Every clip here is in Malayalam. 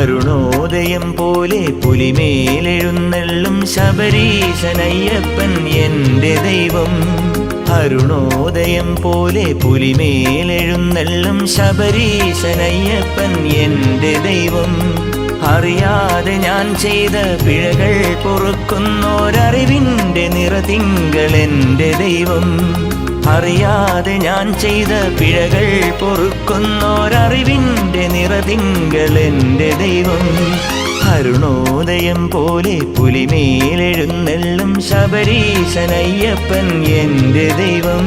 അരുണോദയം പോലെ പുലിമേലെഴുന്നള്ളും ശബരീശനയ്യപ്പൻ എൻ്റെ ദൈവം. അരുണോദയം പോലെ പുലിമേലെഴുന്നള്ളും ശബരീശനയ്യപ്പൻ എൻ്റെ ദൈവം. അറിയാതെ ഞാൻ ചെയ്ത പിഴകൾ പൊറുക്കുന്നോരറിവിൻ്റെ നിറതിങ്കൾ എൻ്റെ ദൈവം. അറിയാതെ ഞാൻ ചെയ്ത പിഴകൾ പൊറുക്കുന്നോരറിവിൻ്റെ നിറതിങ്കൾ എൻ്റെ ദൈവം. അരുണോദയം പോലെ പുലിമേലെഴുന്നള്ളും ശബരീശനയ്യപ്പൻ എൻ്റെ ദൈവം.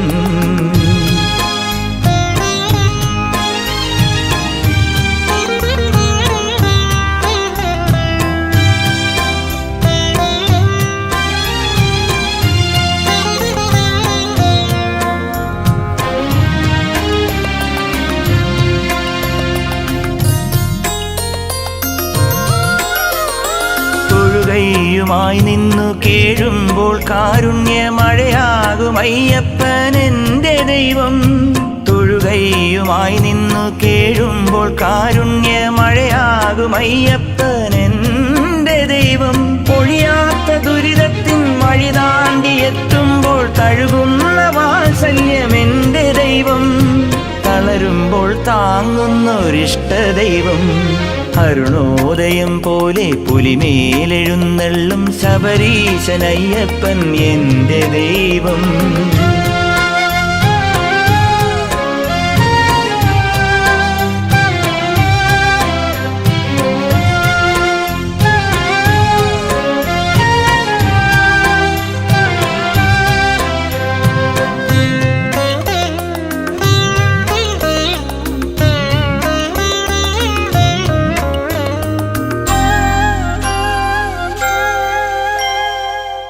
ായി നിന്നു കേഴുമ്പോൾ കാരുണ്യമഴയാകും അയ്യപ്പൻ എൻ്റെ ദൈവം. തൊഴുകയുമായി നിന്നു കേഴുമ്പോൾ കാരുണ്യമഴയാകും അയ്യപ്പൻ എൻ്റെ ദൈവം. പൊഴിയാത്ത ദുരിതത്തിൻ വഴി താണ്ടിയെത്തുമ്പോൾ തഴുകുന്ന വാത്സല്യം എൻ്റെ ദൈവം. തളരുമ്പോൾ താങ്ങുന്നൊരിഷ്ട ദൈവം. അരുണോദയം പോലെ പുലിമേലെഴുന്നള്ളും ശബരീശനയ്യപ്പൻ എൻ്റെ ദൈവം.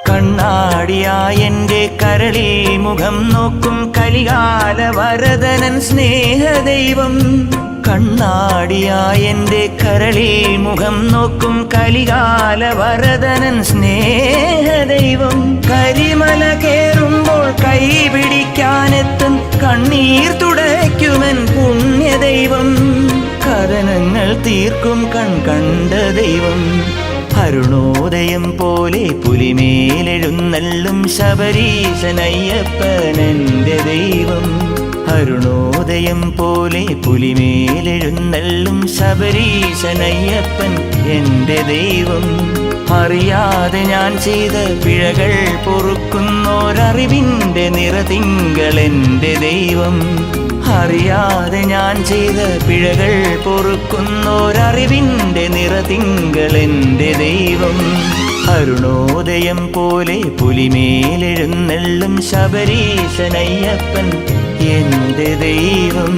കണ്ണാടിയായെൻ്റെ കരളിൽ മുഖം നോക്കും കലികാല വരദനൻ സ്നേഹദൈവം. കണ്ണാടിയായെൻ്റെ കരളിൽ മുഖം നോക്കും കലികാല വരദനൻ സ്നേഹദൈവം. കരിമല കേറുമ്പോൾ കൈ പിടിക്കാനെത്തും കണ്ണീർ തുടയ്ക്കുമൻ പുണ്യദൈവം. കഥനങ്ങൾ തീർക്കും കണ്ട ദൈവം. അരുണോദയം പോലെ പുലിമേലെഴുന്നള്ളും ശബരീശനയ്യപ്പൻ എൻ്റെ ദൈവം. അരുണോദയം പോലെ പുലിമേലെഴുന്നള്ളും ശബരീശനയ്യപ്പൻ എൻ്റെ ദൈവം. അറിയാതെ ഞാൻ ചെയ്ത പിഴകൾ പൊറുക്കുന്നോരറിവിൻ്റെ നിറതിങ്കൾ എൻ്റെ ദൈവം. അറിയാതെ ഞാൻ ചെയ്ത പിഴകൾ പൊറുക്കുന്നോരറിവിൻ്റെ നിറതിങ്കൾ എൻ്റെ ദൈവം. അരുണോദയം പോലെ പുലിമേലെഴുന്നള്ളും ശബരീശനയ്യപ്പൻ എൻ്റെ ദൈവം.